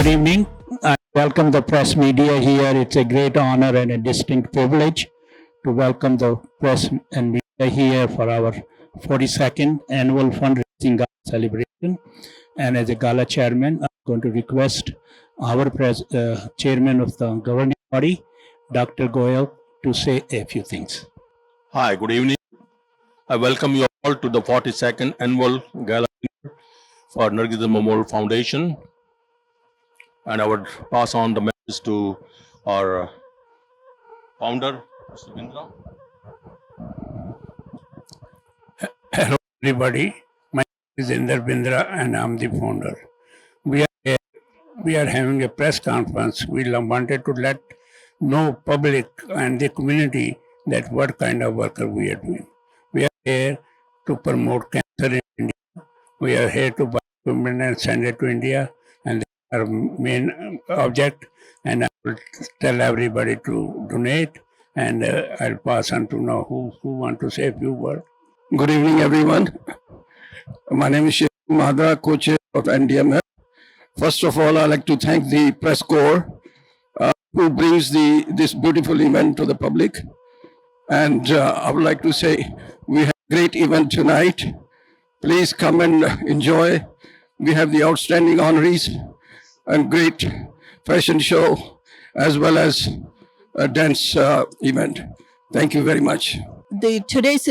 Good evening. I welcome the press media here. It's a great honor and a distinct privilege to welcome the press and media here for our 42nd annual fundraising gala celebration. And as a gala chairman, I'm going to request our chairman of the governing body, Dr. Goyal, to say a few things. Hi, good evening. I welcome you all to the 42nd annual gala for NARGIS DUTT Memorial Foundation. And I would pass on the message to our founder, Mr. Bindra. Hello, everybody. My name is Inder Bindra, and I'm the founder. We are having a press conference. We wanted to let know public and the community that what kind of work we are doing. We are here to promote cancer in India. We are here to buy equipment and send it to India, and our main object. And I will tell everybody to donate, and I'll pass on to know who want to say a few words. Good evening, everyone. My name is Sheikh Mahadra, co-chair of NDMF. First of all, I'd like to thank the press corps who brings this beautiful event to the public. And I would like to say we have a great event tonight. Please come and enjoy. We have the outstanding honorees and great fashion show as well as a dance event. Thank you very much. Today's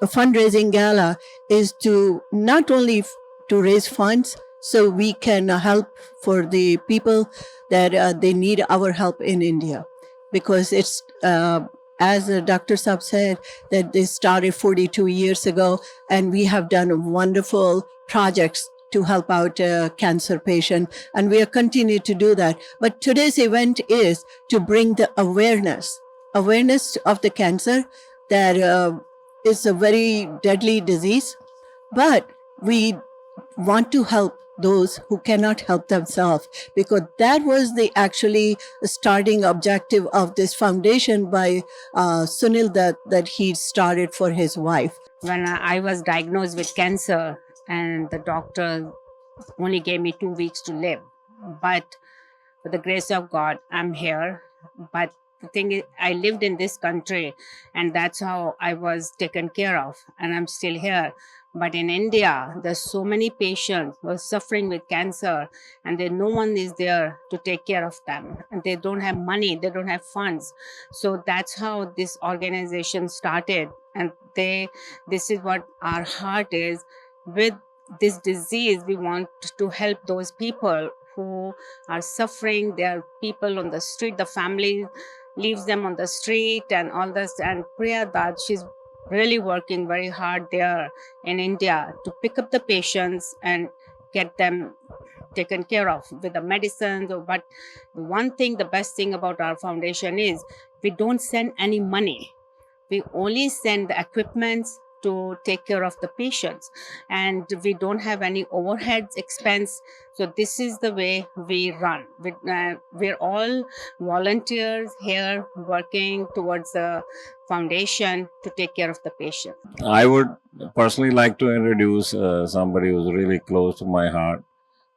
fundraising gala is to not only to raise funds so we can help for the people that they need our help in India, because it's as Dr. Saab said, that they started 42 years ago, and we have done wonderful projects to help out cancer patients, and we are continue to do that. But today's event is to bring the awareness of the cancer, that is a very deadly disease, but we want to help those who cannot help themselves, because that was the actually starting objective of this foundation by Sunil Dutt, that he started for his wife. When I was diagnosed with cancer and the doctor only gave me 2 weeks to live, but with the grace of God, I'm here. But the thing is, I lived in this country and that's how I was taken care of, and I'm still here. But in India, there's so many patients who are suffering with cancer, and no one is there to take care of them. And they don't have money, they don't have funds. So that's how this organization started. And this is what our heart is. With this disease, we want to help those people who are suffering. There are people on the street, the family leaves them on the street and all this. And Priya Dutt, she's really working very hard there in India to pick up the patients and get them taken care of with the medicines. But one thing, the best thing about our foundation is we don't send any money. We only send the equipments to take care of the patients, and we don't have any overheads expense. So this is the way we run. We're all volunteers here working towards the foundation to take care of the patient. I would personally like to introduce somebody who's really close to my heart.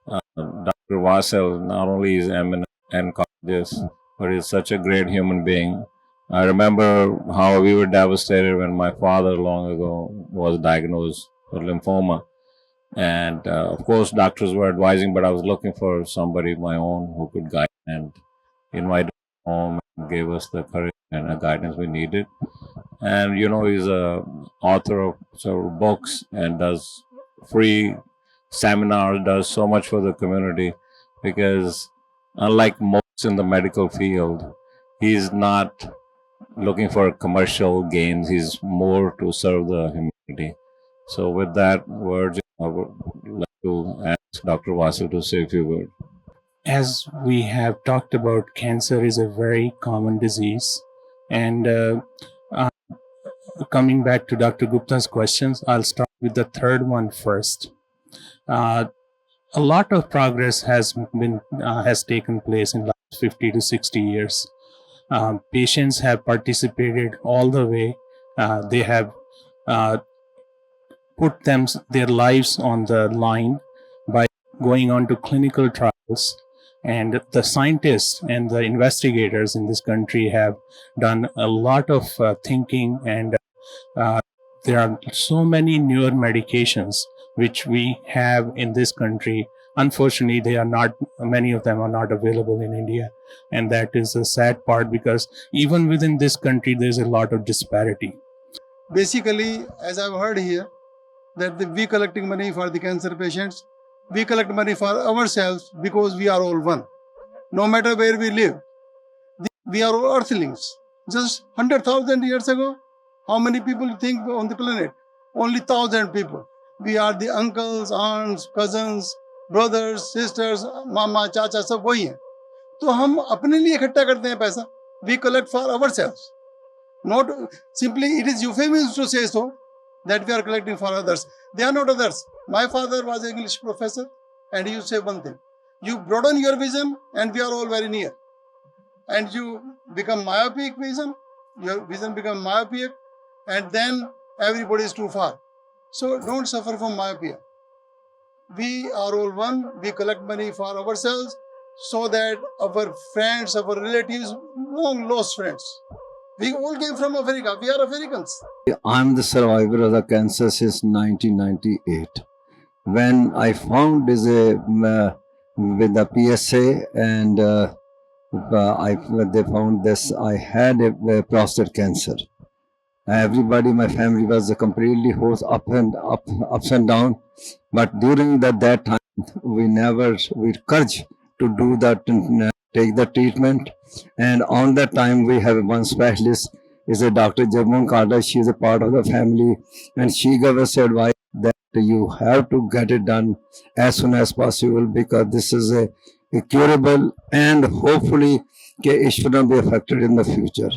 Dr. Vasil not only is eminent and courageous, but he's such a great human being. I remember how we were devastated when my father long ago was diagnosed with lymphoma. And of course, doctors were advising, but I was looking for somebody of my own who could guide and invite us home and gave us the courage and the guidance we needed. And you know, he's a author of several books and does free seminars, does so much for the community, because unlike most in the medical field, he's not looking for commercial gains. He's more to serve the humanity. So with that words, I would like to ask Dr. Vasu to say a few words. As we have talked about, cancer is a very common disease. And coming back to Dr. Gupta's questions, I'll start with the third one first. A lot of progress has taken place in the last 50 to 60 years. Patients have participated all the way. They have put their lives on the line by going on to clinical trials. And the scientists and the investigators in this country have done a lot of thinking, and there are so many newer medications which we have in this country. Unfortunately, they are not, many of them are not available in India. And that is a sad part, because even within this country, there's a lot of disparity. Basically, as I've heard here, that we collecting money for the cancer patients, we collect money for ourselves because we are all one. No matter where we live, we are all earthlings. Just 100,000 years ago, how many people think on the planet? Only 1,000 people. We are the uncles, aunts, cousins, brothers, sisters, mama, chacha, सब वही हैं. तो हम अपने लिए इकट्ठा करते हैं पैसा. We collect for ourselves. Not simply, it is euphemism to say so that we are collecting for others. They are not others. My father was an English professor, and he used to say one thing: you broaden your vision, and we are all very near. And you become myopic vision, your vision become myopic, and then everybody is too far. So don't suffer from myopia. We are all one. We collect money for ourselves so that our friends, our relatives, long lost friends. We all came from Africa. We are Africans. I'm the survivor of the cancer since 1998. When I found with the PSA, and they found this, I had a prostate cancer. Everybody, my family was completely ups and down. But during that time, we courage to do that, take the treatment. And on that time, we have one specialist, is a Dr. Jarman Carter. She is a part of the family, and she gave us advice that you have to get it done as soon as possible, because this is a curable, and hopefully it shouldn't be affected in the future.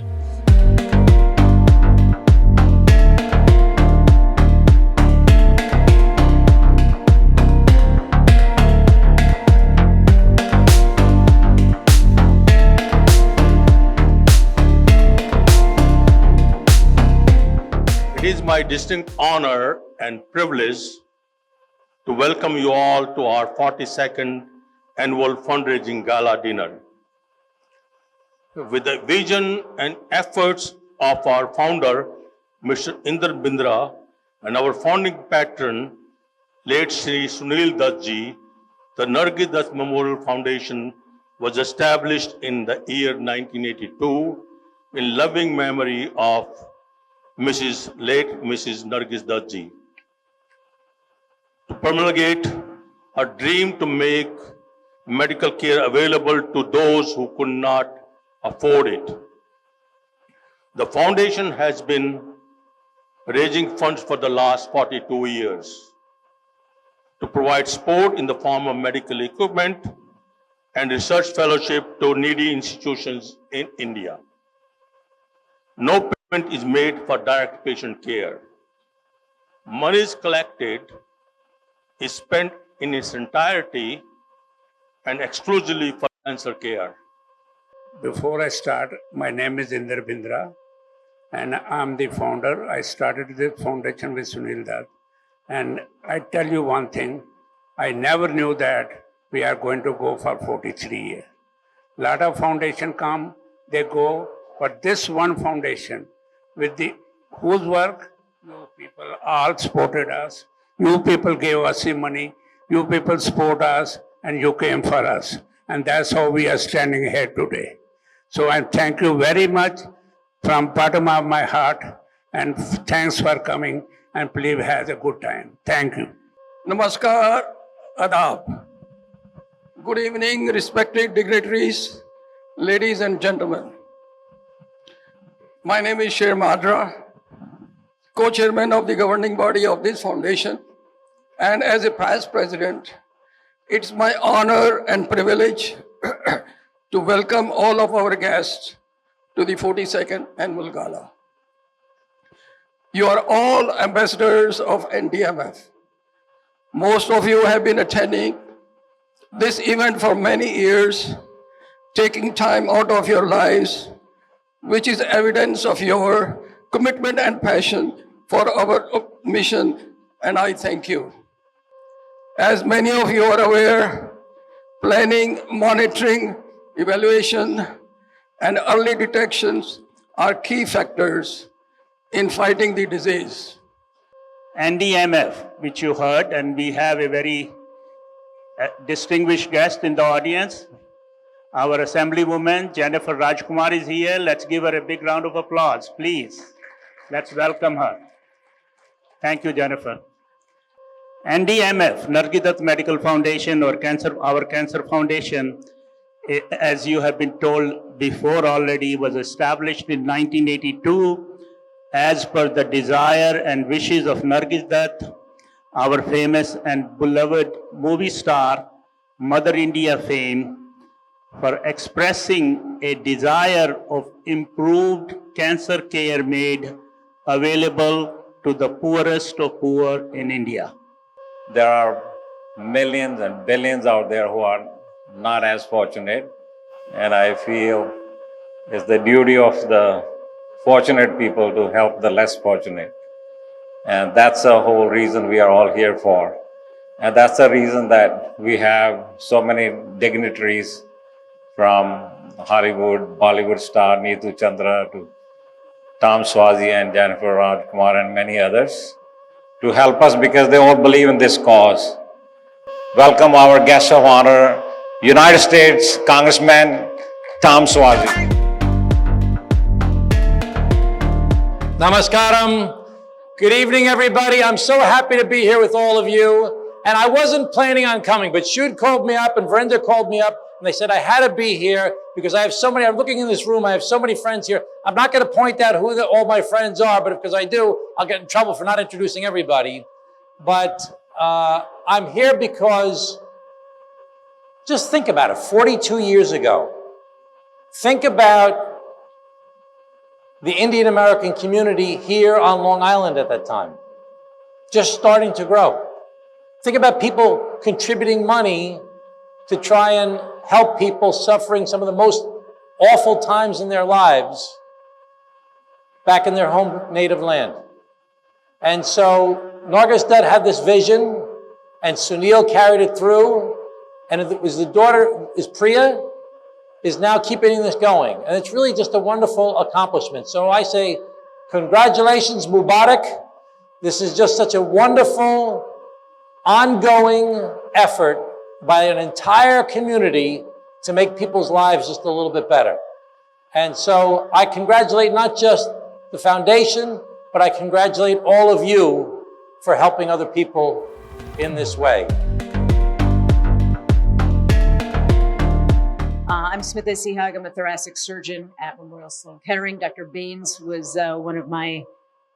It is my distinct honor and privilege to welcome you all to our 42nd annual fundraising gala dinner. With the vision and efforts of our founder, Mr. Inder Bindra, and our founding patron, late Shri Sunil Dutt ji, the NARGIS DUTT Memorial Foundation was established in the year 1982 in loving memory of late Mrs. NARGIS Dutt ji, to promulgate her dream to make medical care available to those who could not afford it. The foundation has been raising funds for the last 42 years to provide support in the form of medical equipment and research fellowship to needy institutions in India. No payment is made for direct patient care. Money is collected, is spent in its entirety and exclusively for cancer care. Before I start, my name is Inder Bindra, and I'm the founder. I started this foundation with Sunil Dutt. And I tell you one thing, I never knew that we are going to go for 43 years. A lot of foundations come, they go, but this one foundation, with whose work you people all supported us, you people gave us the money, you people support us, and you came for us. And that's how we are standing here today. So I thank you very much from bottom of my heart, and thanks for coming, and please have a good time. Thank you. Namaskar, Adab. Good evening, respected dignitaries, ladies and gentlemen. My name is Sher Madra, co-chairman of the governing body of this foundation, and as a past president, it's my honor and privilege to welcome all of our guests to the 42nd annual gala. You are all ambassadors of NDMF. Most of you have been attending this event for many years, taking time out of your lives, which is evidence of your commitment and passion for our mission, and I thank you. As many of you are aware, Planning, monitoring, evaluation, and early detections are key factors in fighting the disease. NDMF, which you heard, and we have a very distinguished guest in the audience. Our Assemblywoman, Jennifer Rajkumar, is here. Let's give her a big round of applause, please. Let's welcome her. Thank you, Jennifer. NDMF, NARGIS DUTT Medical Foundation, or our Cancer Foundation, as you have been told before already, was established in 1982 as per the desire and wishes of NARGIS DUTT, our famous and beloved movie star, Mother India fame, for expressing a desire of improved cancer care made available to the poorest of poor in India. There are millions and billions out there who are not as fortunate, and I feel it's the duty of the fortunate people to help the less fortunate. And that's the whole reason we are all here for. And that's the reason that we have so many dignitaries from Hollywood, Bollywood star Neetu Chandra to Tom Swazi and Jennifer Rajkumar and many others to help us because they all believe in this cause. Welcome our guest of honor, United States Congressman Tom Swazi. Namaskaram. Good evening, everybody. I'm so happy to be here with all of you. And I wasn't planning on coming, but Shud called me up and Brenda called me up and they said I had to be here because I have so many, I'm looking in this room, I have so many friends here. I'm not going to point out who all my friends are, but because I do, I'll get in trouble for not introducing everybody. But I'm here because, just think about it, 42 years ago. Think about the Indian American community here on Long Island at that time, just starting to grow. Think about people contributing money to try and help people suffering some of the most awful times in their lives back in their home native land. And so NARGIS Dutt had this vision and Sunil carried it through, and it was the daughter, is Priya, is now keeping this going. And it's really just a wonderful accomplishment. So I say, congratulations, Mubarak. This is just such a wonderful, ongoing effort by an entire community to make people's lives just a little bit better. And so I congratulate not just the foundation, but I congratulate all of you for helping other people in this way. I'm Smitha Sihag. I'm a thoracic surgeon at Memorial Sloan Kettering. Dr. Baines was one of my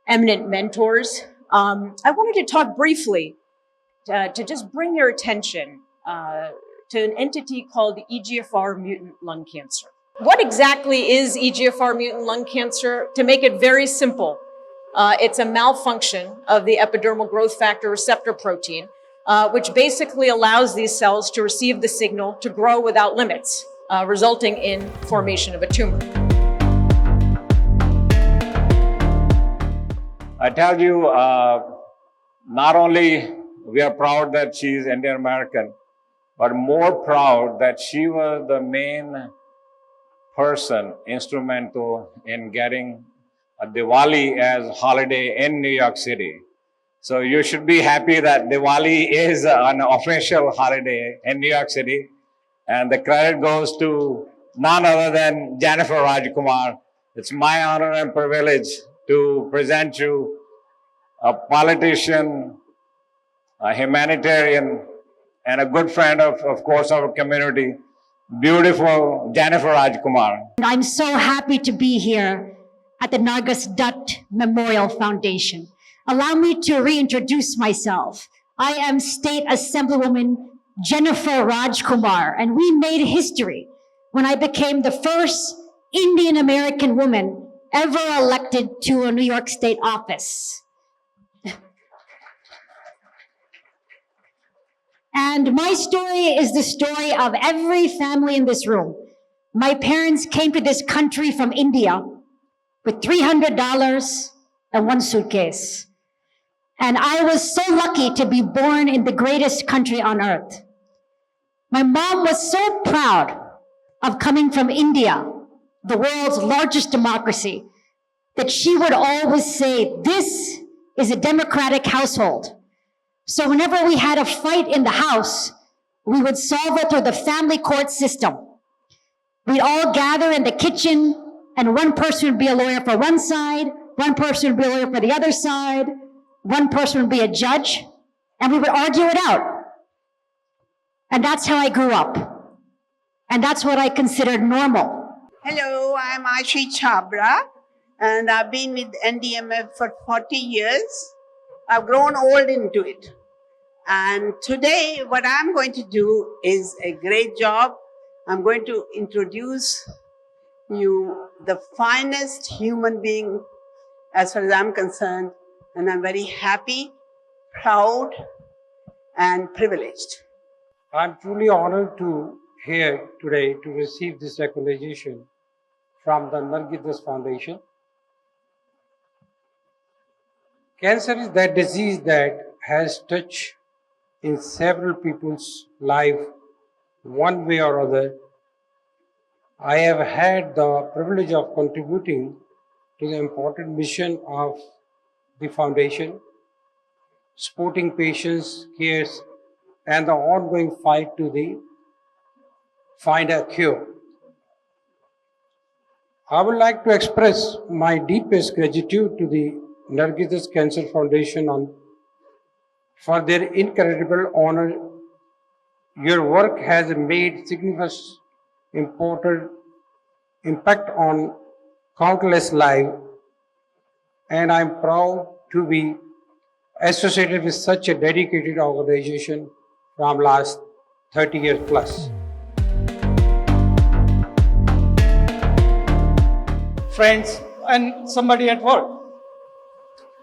eminent mentors. I wanted to talk briefly to just bring your attention to an entity called EGFR mutant lung cancer. What exactly is EGFR mutant lung cancer? To make it very simple, it's a malfunction of the epidermal growth factor receptor protein, which basically allows these cells to receive the signal to grow without limits, resulting in formation of a tumor. I tell you, not only we are proud that she is Indian American, but more proud that she was the main person instrumental in getting a Diwali as holiday in New York City. So you should be happy that Diwali is an official holiday in New York City. And the credit goes to none other than Jennifer Rajkumar. It's my honor and privilege to present you a politician, a humanitarian, and a good friend of course, our community, beautiful Jennifer Rajkumar. I'm so happy to be here at the NARGIS Dutt Memorial Foundation. Allow me to reintroduce myself. I am State Assemblywoman Jennifer Rajkumar, and we made history when I became the first Indian American woman ever elected to a New York State office. And my story is the story of every family in this room. My parents came to this country from India with $300 and one suitcase. And I was so lucky to be born in the greatest country on earth. My mom was so proud of coming from India, the world's largest democracy, that she would always say, this is a democratic household. So whenever we had a fight in the house, we would solve it through the family court system. We'd all gather in the kitchen, and one person would be a lawyer for one side, one person would be a lawyer for the other side, one person would be a judge, and we would argue it out. And that's how I grew up. And that's what I considered normal. Hello, I'm Ashi Chabra, and I've been with NDMF for 40 years. I've grown old into it. And today, what I'm going to do is a great job. I'm going to introduce you the finest human being as far as I'm concerned. And I'm very happy, proud, and privileged. I'm truly honored to here today to receive this recognition from the NARGIS DUTT Foundation. Cancer is that disease that has touched in several people's life one way or other. I have had the privilege of contributing to the important mission of the foundation, supporting patients' cares, and the ongoing fight to find a cure. I would like to express my deepest gratitude to the NARGIS DUTT Cancer Foundation for their incredible honor. Your work has made significant important impact on countless lives, and I'm proud to be associated with such a dedicated organization from last 30 years plus. Friends, and somebody at work,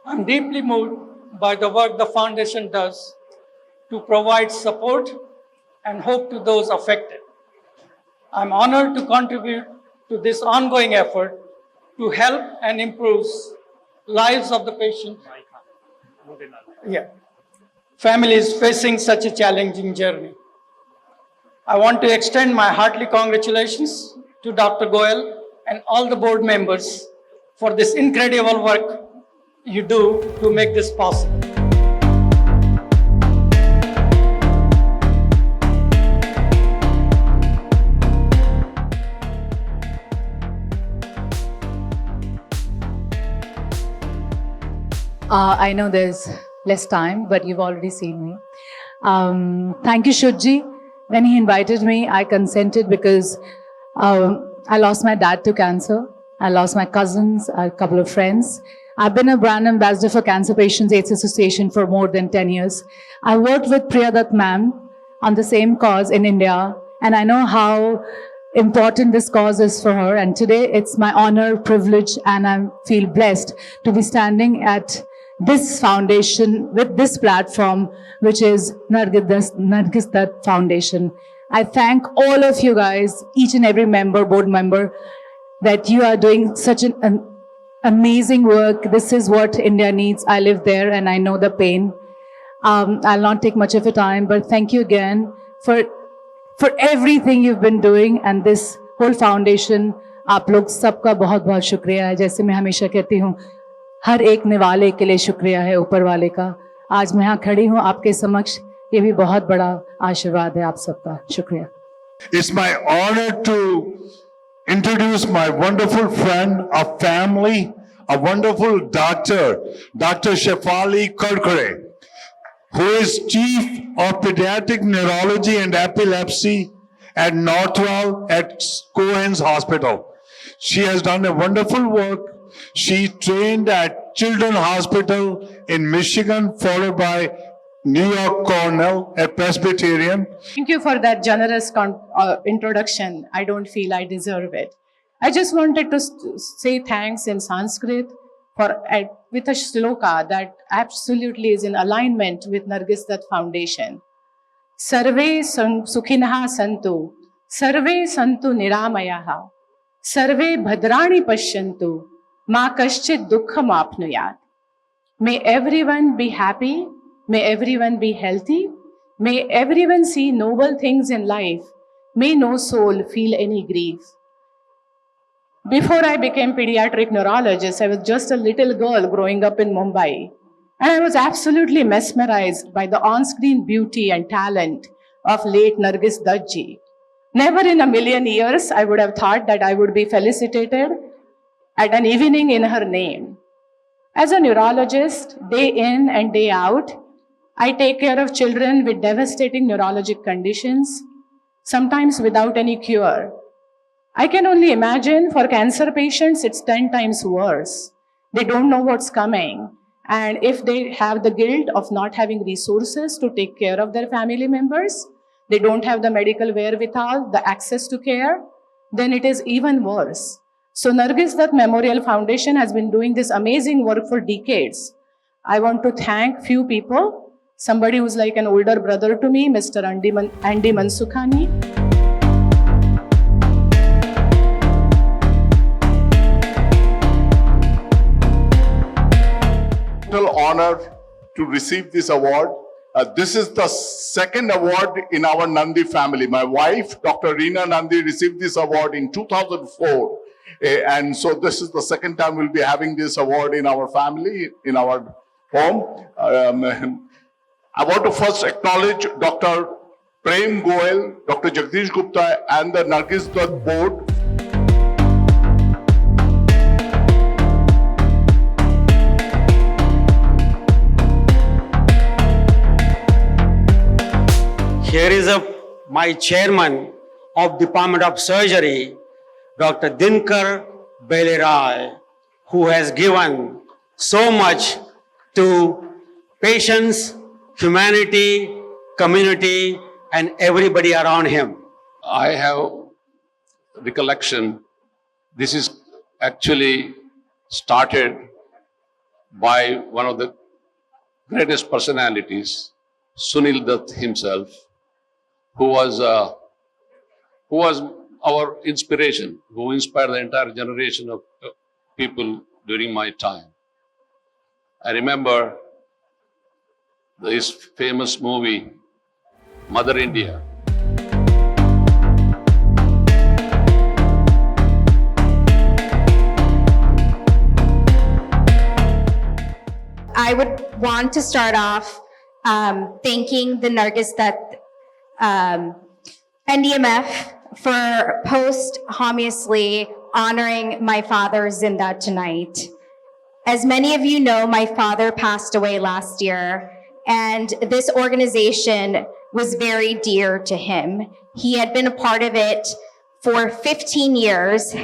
I'm deeply moved by the work the foundation does to provide support and hope to those affected. I'm honored to contribute to this ongoing effort to help and improve lives of the patients. Families facing such a challenging journey. I want to extend my hearty congratulations to Dr. Goel and all the board members for this incredible work you do to make this possible. I know there's less time, but you've already seen me. Thank you, Shudji. When he invited me, I consented because I lost my dad to cancer. I lost my cousins, a couple of friends. I've been a brand ambassador for Cancer Patients AIDS Association for more than 10 years. I worked with Priya Dutt ma'am on the same cause in India, and I know how important this cause is for her. And today it's my honor, privilege, and I feel blessed to be standing at this foundation with this platform, which is NARGIS DUTT Foundation. I thank all of you guys, each and every member, board member, that you are doing such an amazing work. This is what India needs. I live there and I know the pain. I'll not take much of your time, but thank you again for everything you've been doing and this whole foundation. आप लोग सबका बहुत बहुत शुक्रिया है. जैसे मैं हमेशा कहती हूँ, हर एक निवाले के लिए शुक्रिया है ऊपर वाले का. आज मैं यहाँ खड़ी हूँ आपके समक्ष, ये भी बहुत बड़ा आशीर्वाद है आप सबका. शुक्रिया. It's my honor to introduce my wonderful friend, a family, a wonderful doctor, Dr. Shefali Karkare, who is Chief of Pediatric Neurology and Epilepsy at Northwell at Cohen's Hospital. She has done a wonderful work. She trained at Children's Hospital in Michigan, followed by New York Cornell, a Presbyterian. Thank you for that generous introduction. I don't feel I deserve it. I just wanted to say thanks in Sanskrit with a shloka that absolutely is in alignment with NARGIS DUTT Foundation. Sarve sukhinah santu, sarve santu niramayaha, sarve bhadrani pashyantu, ma kaschit dukkham apnuyat. May everyone be happy. May everyone be healthy. May everyone see noble things in life. May no soul feel any grief. Before I became pediatric neurologist, I was just a little girl growing up in Mumbai. And I was absolutely mesmerized by the on-screen beauty and talent of late NARGIS DUTT ji. Never in a million years I would have thought that I would be felicitated at an evening in her name. As a neurologist, day in and day out, I take care of children with devastating neurologic conditions, sometimes without any cure. I can only imagine for cancer patients, it's 10 times worse. They don't know what's coming. And if they have the guilt of not having resources to take care of their family members, they don't have the medical wherewithal, the access to care, then it is even worse. So NARGIS DUTT Memorial Foundation has been doing this amazing work for decades. I want to thank few people, somebody who's like an older brother to me, Mr. Andy Mansukhani. Honor to receive this award. This is the second award in our Nandi family. My wife, Dr. Reena Nandi, received this award in 2004. And so this is the second time we'll be having this award in our family, in our home. I want to first acknowledge Dr. Prem Goel, Dr. Jagdish Gupta, and the NARGIS DUTT board. Here is my chairman of Department of Surgery, Dr. Dinkar Belerai, who has given so much to patients, humanity, community, and everybody around him. I have recollection. This is actually started by one of the greatest personalities, Sunil Dutt himself, who was our inspiration, who inspired the entire generation of people during my time. I remember this famous movie, Mother India. I would want to start off thanking the NARGIS DUTT NDMF for posthumously honoring my father Zinda tonight. As many of you know, my father passed away last year, and this organization was very dear to him. He had been a part of it for 15 years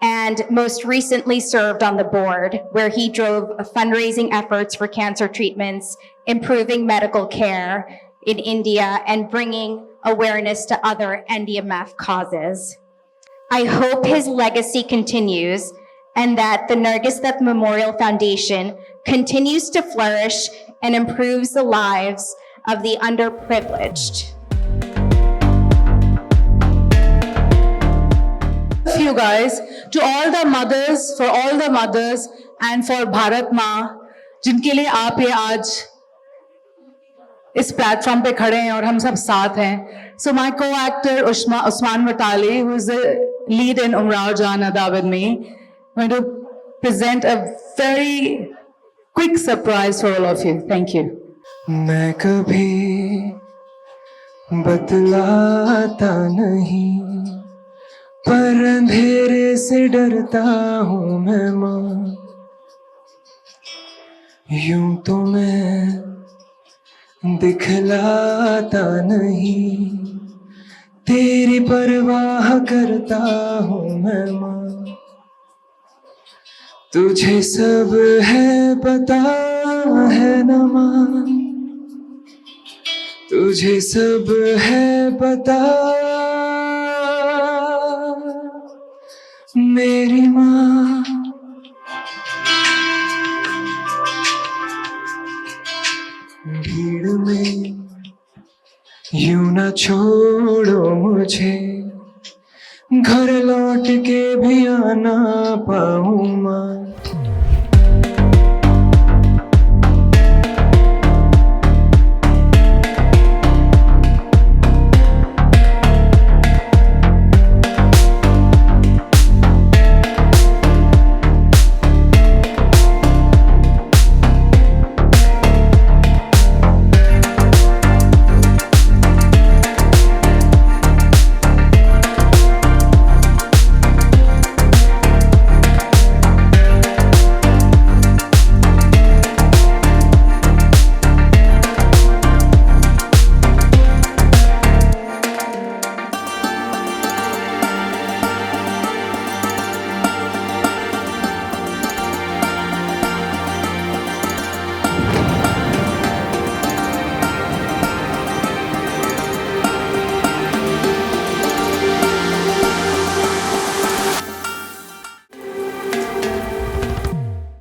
and most recently served on the board, where he drove fundraising efforts for cancer treatments, improving medical care in India, and bringing awareness to other NDMF causes. I hope his legacy continues and that the NARGIS DUTT Memorial Foundation continues to flourish and improves the lives of the underprivileged. You guys, to all the mothers, for all the mothers, and for Bharat Ma, जिनके लिए आप ये आज इस platform पे खड़े हैं और हम सब साथ हैं. So my co-actor Usman Watali, who is the lead in Umrao Jaan Ada with me, going to present a very quick surprise for all of you. Thank you. मैं कभी बतलाता नहीं, पर अंधेरे से डरता हूँ मैं माँ. यूं तो मैं दिखलाता नहीं, तेरी परवाह करता हूँ मैं माँ. तुझे सब है पता है न माँ, तुझे सब है पता मेरी माँ. भीड़ में यूं न छोड़ो मुझे, घर लौट के भी आना पाऊँ माँ.